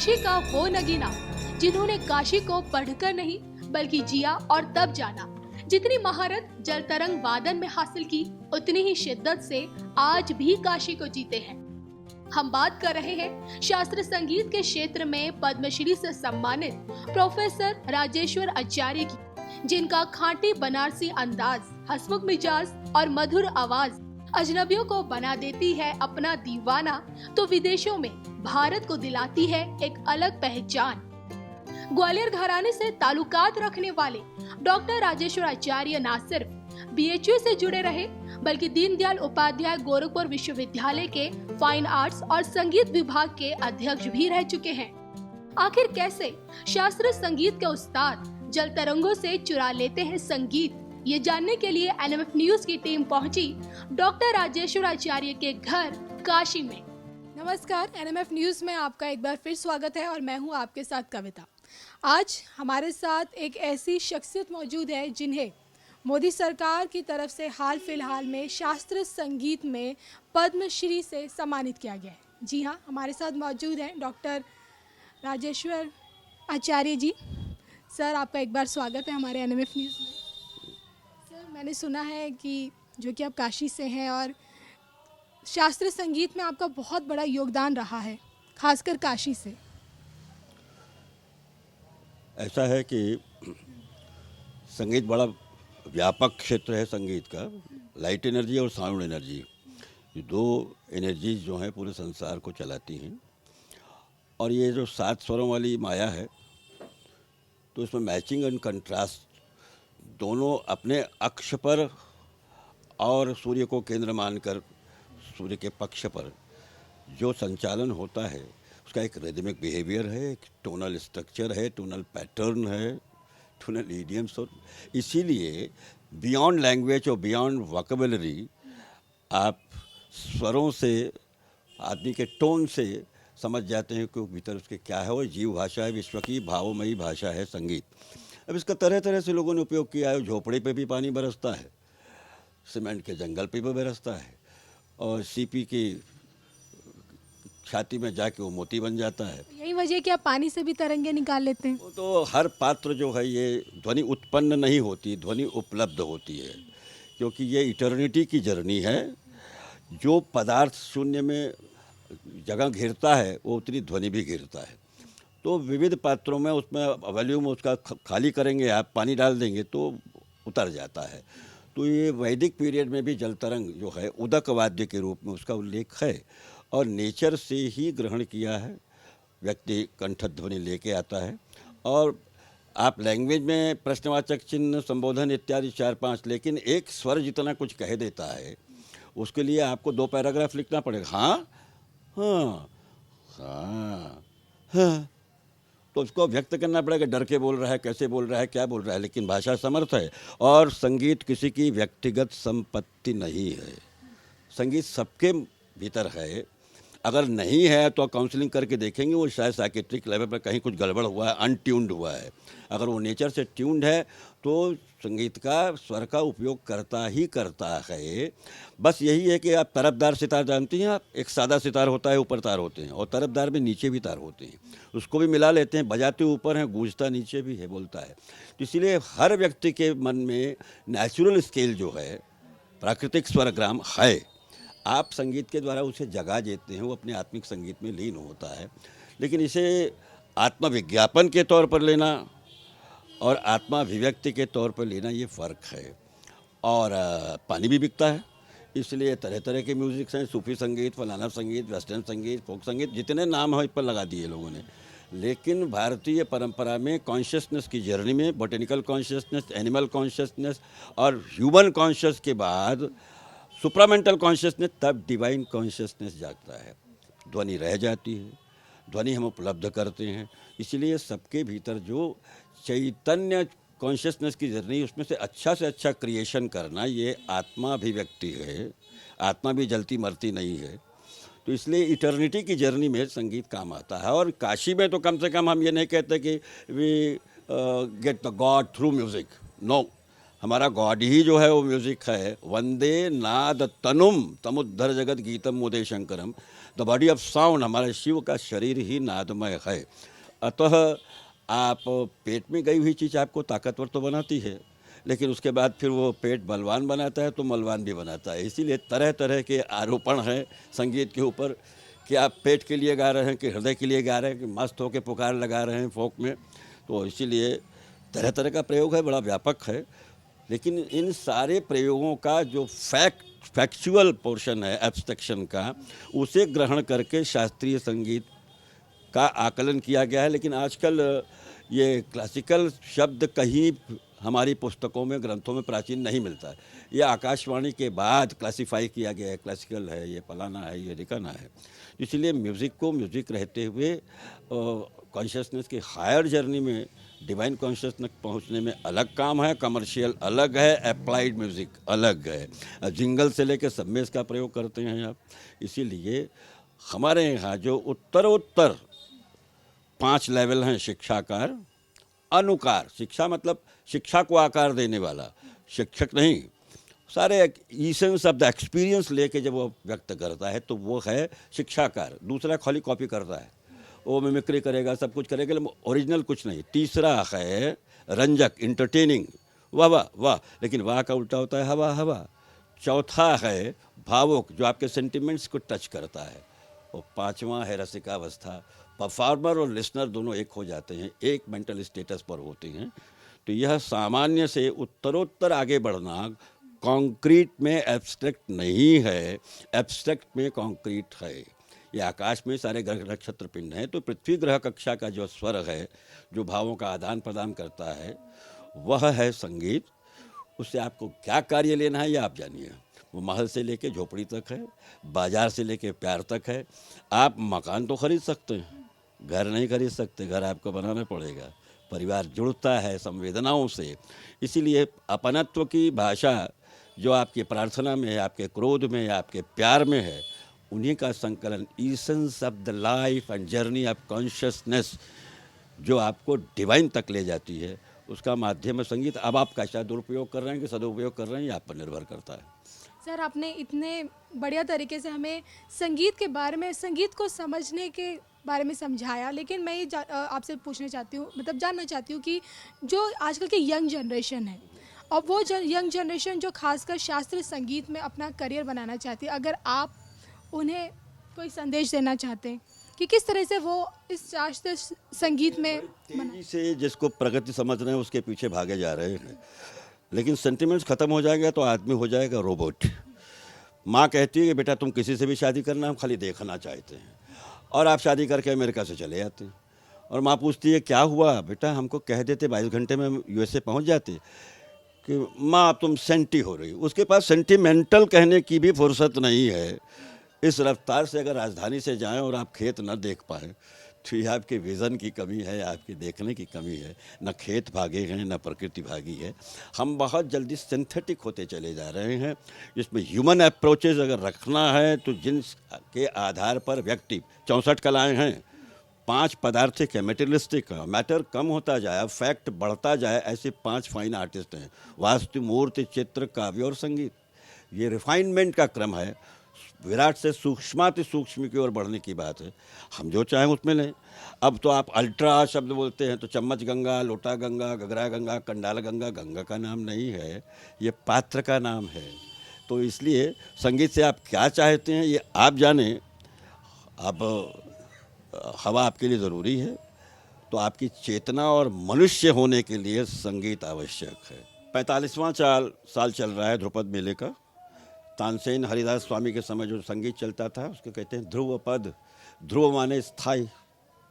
काशी का वो नगीना जिन्होंने काशी को पढ़कर नहीं बल्कि जिया और तब जाना। जितनी महारत जल तरंग वादन में हासिल की, उतनी ही शिद्दत से आज भी काशी को जीते हैं। हम बात कर रहे हैं शास्त्रीय संगीत के क्षेत्र में पद्मश्री से सम्मानित प्रोफेसर राजेश्वर आचार्य की, जिनका खांटी बनारसी अंदाज, हंसमुख मिजाज और मधुर आवाज अजनबियों को बना देती है अपना दीवाना, तो विदेशों में भारत को दिलाती है एक अलग पहचान। ग्वालियर घराने से ताल्लुकात रखने वाले डॉक्टर राजेश्वर आचार्य न सिर्फ बीएचयू से जुड़े रहे, बल्कि दीनदयाल उपाध्याय गोरखपुर विश्वविद्यालय के फाइन आर्ट्स और संगीत विभाग के अध्यक्ष भी रह चुके हैं। आखिर कैसे शास्त्रीय संगीत के उस्ताद जल तरंगों से चुरा लेते हैं संगीत, ये जानने के लिए एनएमएफ न्यूज की टीम पहुंची डॉक्टर राजेश्वर आचार्य के घर काशी में। नमस्कार, एनएमएफ न्यूज में आपका एक बार फिर स्वागत है और मैं हूं आपके साथ कविता। आज हमारे साथ एक ऐसी शख्सियत मौजूद है जिन्हें मोदी सरकार की तरफ से हाल फिलहाल में शास्त्रीय संगीत में पद्मश्री से सम्मानित किया गया है। जी हाँ, हमारे साथ मौजूद हैं डॉक्टर राजेश्वर आचार्य जी। सर, आपका एक बार स्वागत है हमारे एनएमएफ न्यूज़ में। सर, मैंने सुना है कि जो कि आप काशी से हैं और शास्त्रीय संगीत में आपका बहुत बड़ा योगदान रहा है, खासकर काशी से। ऐसा है कि संगीत बड़ा व्यापक क्षेत्र है संगीत का। लाइट एनर्जी और साउंड एनर्जी, ये दो एनर्जीज जो हैं पूरे संसार को चलाती हैं। और ये जो 7 स्वरों वाली माया है, तो इसमें मैचिंग एंड कंट्रास्ट दोनों अपने अक्ष पर और सूर्य को केंद्र मानकर सूर्य के पक्ष पर जो संचालन होता है, उसका एक रिदमिक बिहेवियर है, एक टोनल स्ट्रक्चर है, टोनल पैटर्न है, टोनल इडियम्स। और इसीलिए बियॉन्ड लैंग्वेज और बियॉन्ड वोकैबुलरी आप स्वरों से, आदमी के टोन से समझ जाते हैं कि भीतर उसके क्या है। और जीव भाषा है, विश्व की भावमयी भाषा है संगीत। अब इसका तरह तरह से लोगों ने उपयोग किया है। झोपड़ी पे भी पानी बरसता है, सीमेंट के जंगल पे भी बरसता है, और सीपी की छाती में जाके वो मोती बन जाता है। यही वजह है कि आप पानी से भी तरंगे निकाल लेते हैं। वो तो हर पात्र जो है, ये ध्वनि उत्पन्न नहीं होती, ध्वनि उपलब्ध होती है, क्योंकि ये इटर्निटी की जर्नी है। जो पदार्थ शून्य में जगह घेरता है, वो उतनी ध्वनि भी घेरता है। तो विविध पात्रों में उसमें वॉल्यूम उसका खाली करेंगे, आप पानी डाल देंगे तो उतर जाता है। तो ये वैदिक पीरियड में भी जल तरंग जो है उदक वाद्य के रूप में उसका उल्लेख है, और नेचर से ही ग्रहण किया है। व्यक्ति कंठध्वनि लेके आता है, और आप लैंग्वेज में प्रश्नवाचक चिन्ह, संबोधन इत्यादि 4-5, लेकिन एक स्वर जितना कुछ कह देता है, उसके लिए आपको 2 पैराग्राफ लिखना पड़ेगा। हाँ हाँ हाँ हाँ, तो उसको व्यक्त करना पड़ेगा, डर के बोल रहा है, कैसे बोल रहा है, क्या बोल रहा है। लेकिन भाषा समर्थ है, और संगीत किसी की व्यक्तिगत संपत्ति नहीं है। संगीत सबके भीतर है। अगर नहीं है तो काउंसलिंग करके देखेंगे, वो शायद साइकेट्रिक लेवल पर कहीं कुछ गड़बड़ हुआ है, अनट्यून्ड हुआ है। अगर वो नेचर से ट्यून्ड है तो संगीत का स्वर का उपयोग करता ही करता है। बस यही है कि आप तरफदार सितार जानती हैं। आप, एक सादा सितार होता है, ऊपर तार होते हैं, और तरफदार में नीचे भी तार होते हैं। उसको भी मिला लेते हैं, बजाते ऊपर हैं, गूंजता नीचे भी है, बोलता है। तो इसीलिए हर व्यक्ति के मन में नेचुरल स्केल जो है, प्राकृतिक स्वरग्राम है। आप संगीत के द्वारा उसे जगा देते हैं, वो अपने आत्मिक संगीत में लीन होता है। लेकिन इसे आत्मविज्ञापन के तौर पर लेना और आत्माभिव्यक्ति के तौर पर लेना, ये फ़र्क है। और पानी भी बिकता है, इसलिए तरह तरह के म्यूज़िक्स हैं। सूफी संगीत, फलाना संगीत, वेस्टर्न संगीत, फोक संगीत, जितने नाम हैं इस पर लगा दिए लोगों ने। लेकिन भारतीय परंपरा में कॉन्शियसनेस की जर्नी में बॉटेनिकल कॉन्शियसनेस, एनिमल कॉन्शियसनेस और ह्यूमन कॉन्शियस के बाद सुप्रामेंटल कॉन्शियसनेस, तब डिवाइन कॉन्शियसनेस जागता है। ध्वनि रह जाती है, ध्वनि हम उपलब्ध करते हैं। इसलिए सबके भीतर जो चैतन्य कॉन्शियसनेस की जर्नी, उसमें से अच्छा क्रिएशन करना, ये आत्माभिव्यक्ति है। आत्मा भी जलती मरती नहीं है। तो इसलिए इटर्निटी की जर्नी में संगीत काम आता है। और काशी में तो कम से कम हम ये नहीं कहते कि we get the god through music. No, हमारा गॉड ही जो है वो म्यूज़िक है। वंदे नाद तनुम तमुद्धर जगत गीतम मुदे Shankaram. The body of sound, हमारे शिव का शरीर ही नादमय है। अतः आप पेट में गई हुई चीज़ आपको ताकतवर तो बनाती है, लेकिन उसके बाद फिर वो पेट बलवान बनाता है तो मलवान भी बनाता है। इसीलिए तरह तरह के आरोपण हैं संगीत के ऊपर कि आप पेट के लिए गा रहे हैं कि हृदय के लिए गा रहे हैं कि मस्त होकर पुकार लगा रहे हैं फोक में। तो इसीलिए तरह तरह का प्रयोग है, बड़ा व्यापक है। लेकिन इन सारे प्रयोगों का जो फैक्चुअल पोर्शन है एब्स्ट्रैक्शन का, उसे ग्रहण करके शास्त्रीय संगीत का आकलन किया गया है। लेकिन आजकल ये क्लासिकल शब्द कहीं हमारी पुस्तकों में, ग्रंथों में प्राचीन नहीं मिलता है। ये आकाशवाणी के बाद क्लासिफाई किया गया है, क्लासिकल है, ये फलाना है, ये ढिकाना है। इसलिए म्यूज़िक को म्यूज़िक रहते हुए कॉन्शियसनेस की हायर जर्नी में, डिवाइन कॉन्शियसनेस पहुंचने में अलग काम है। कमर्शियल अलग है, अप्लाइड म्यूज़िक अलग है। जिंगल से लेकर सब में इसका प्रयोग करते हैं आप। इसीलिए हमारे यहाँ जो उत्तरोत्तर 5 लेवल हैं शिक्षाकार, अनुकार, शिक्षा मतलब शिक्षा को आकार देने वाला, शिक्षक नहीं, सारे ईसेंस ऑफ द एक्सपीरियंस लेके जब वो व्यक्त करता है तो वो है शिक्षाकार। दूसरा खाली कॉपी करता है, वो मिमिक्री करेगा, सब कुछ करेगा, लेकिन ओरिजिनल कुछ नहीं। तीसरा है रंजक, इंटरटेनिंग, वाह वाह वाह, लेकिन वाह का उल्टा होता है हवा हवा। चौथा है भावुक, जो आपके सेंटिमेंट्स को टच करता है। और पांचवा है रसिकावस्था, परफॉर्मर और लिसनर दोनों एक हो जाते हैं, एक मेंटल स्टेटस पर होते हैं। तो यह सामान्य से उत्तरोत्तर आगे बढ़ना कॉन्क्रीट में एब्स्ट्रैक्ट नहीं है, एब्स्ट्रैक्ट में कॉन्क्रीट है। ये आकाश में सारे ग्रह नक्षत्र पिंड हैं, तो पृथ्वी ग्रह कक्षा का जो स्वर है, जो भावों का आदान प्रदान करता है, वह है संगीत। उससे आपको क्या कार्य लेना है ये आप जानिए। वो महल से लेके झोपड़ी तक है, बाजार से लेके प्यार तक है। आप मकान तो खरीद सकते हैं, घर नहीं खरीद सकते, घर आपको बनाना पड़ेगा। परिवार जुड़ता है संवेदनाओं से। इसीलिए अपनत्व की भाषा जो आपकी प्रार्थना में है, आपके क्रोध में है, आपके प्यार में है, उन्हीं का संकलन essence of the life and journey of consciousness जो आपको डिवाइन तक ले जाती है, उसका माध्यम है संगीत। अब आप कैसा दुरुपयोग कर रहे हैं कि सदुपयोग कर रहे हैं, ये आप पर निर्भर करता है। सर, आपने इतने बढ़िया तरीके से हमें संगीत के बारे में, संगीत को समझने के बारे में समझाया। लेकिन मैं ये आपसे पूछना चाहती हूँ, मतलब जानना चाहती हूँ कि जो आजकल के यंग जनरेशन है, और वो यंग जनरेशन जो खासकर शास्त्रीय संगीत में अपना करियर बनाना चाहती है, अगर आप उन्हें कोई संदेश देना चाहते हैं कि किस तरह से वो इस शास्त्रीय संगीत में तेजी से जिसको प्रगति समझ रहे हैं उसके पीछे भागे जा रहे हैं, लेकिन सेंटिमेंट्स ख़त्म हो जाएगा तो आदमी हो जाएगा रोबोट। माँ कहती है कि बेटा तुम किसी से भी शादी करना, हम खाली देखना चाहते हैं, और आप शादी करके अमेरिका से चले जाते हैं। और माँ पूछती है क्या हुआ बेटा, हमको कह देते 22 घंटे में हम यूएसए पहुँच जाते। कि माँ अब तुम सेंटी हो रही, उसके पास सेंटिमेंटल कहने की भी फुर्सत नहीं है। इस रफ्तार से अगर राजधानी से जाएं और आप खेत न देख पाएँ तो ये आपके विज़न की कमी है, आपके देखने की कमी है। न खेत भागे हैं, न प्रकृति भागी है। हम बहुत जल्दी सिंथेटिक होते चले जा रहे हैं। इसमें ह्यूमन अप्रोचेज अगर रखना है तो जिनके आधार पर व्यक्ति 64 कलाएँ हैं, 5 पदार्थिक है, मेटेरियलिस्टिक है, मैटर कम होता जाए, फैक्ट बढ़ता जाए, ऐसे 5 फाइन आर्टिस्ट हैं, वास्तु, मूर्ति, चित्र, काव्य और संगीत। ये रिफाइनमेंट का क्रम है। विराट से सूक्ष्माति सूक्ष्म की ओर बढ़ने की बात है। हम जो चाहें उसमें लें। अब तो आप अल्ट्रा शब्द बोलते हैं तो चम्मच गंगा, लोटा गंगा, गगरा गंगा, कंडाल गंगा, गंगा का नाम नहीं है, ये पात्र का नाम है। तो इसलिए संगीत से आप क्या चाहते हैं ये आप जानें। अब हवा आपके लिए ज़रूरी है, तो आपकी चेतना और मनुष्य होने के लिए संगीत आवश्यक है। 45वां साल चल रहा है ध्रुपद मेले का। तानसेन हरिदास स्वामी के समय जो संगीत चलता था उसको कहते हैं ध्रुव पद। ध्रुव माने स्थाई,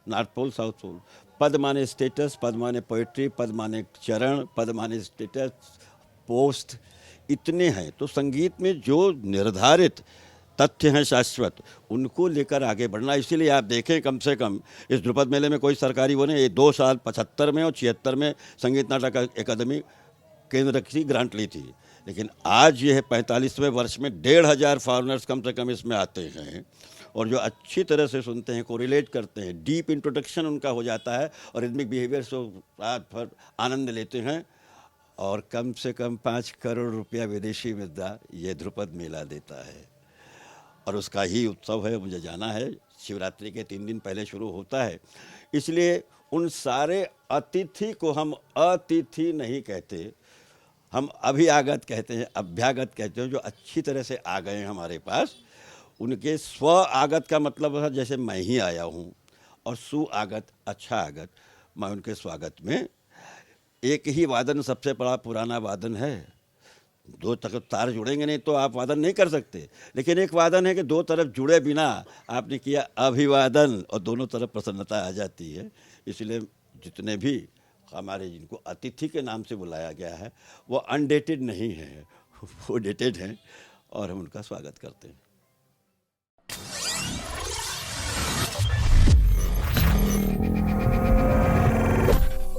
नॉर्थ पोल साउथ पोल। पद माने स्टेटस, पद माने पोइट्री, पद माने चरण, पद माने स्टेटस, पोस्ट, इतने हैं। तो संगीत में जो निर्धारित तथ्य हैं शाश्वत, उनको लेकर आगे बढ़ना। इसीलिए आप देखें कम से कम इस ध्रुपद मेले में कोई सरकारी वो नहीं। ये 2 साल 75 में और 76 में संगीत नाटक अकादमी केंद्र की ग्रांट ली थी। लेकिन आज ये है 45वें वर्ष में 1,500 फॉरेनर्स कम से कम इसमें आते हैं, और जो अच्छी तरह से सुनते हैं, कोरिलेट करते हैं, डीप इंट्रोडक्शन उनका हो जाता है, और रिदमिक बिहेवियर से रात भर आनंद लेते हैं। और कम से कम 5 करोड़ रुपया विदेशी मुद्रा ये ध्रुपद मेला देता है। और उसका ही उत्सव है, मुझे जाना है, शिवरात्रि के 3 दिन पहले शुरू होता है। इसलिए उन सारे अतिथि को हम अतिथि नहीं कहते, हम अभियागत कहते हैं, अभ्यागत कहते हैं, जो अच्छी तरह से आ गए हैं हमारे पास। उनके स्व आगत का मतलब है जैसे मैं ही आया हूँ, और सु आगत अच्छा आगत, मैं उनके स्वागत में। एक ही वादन सबसे बड़ा पुराना वादन है, 2 तरफ तार जुड़ेंगे नहीं तो आप वादन नहीं कर सकते, लेकिन एक वादन है कि 2 तरफ जुड़े बिना आपने किया अभिवादन और दोनों तरफ प्रसन्नता आ जाती है। इसलिए जितने भी हमारे जिनको अतिथि के नाम से बुलाया गया है वो अनडेटेड नहीं है, वो डेटेड हैं और हम उनका स्वागत करते हैं।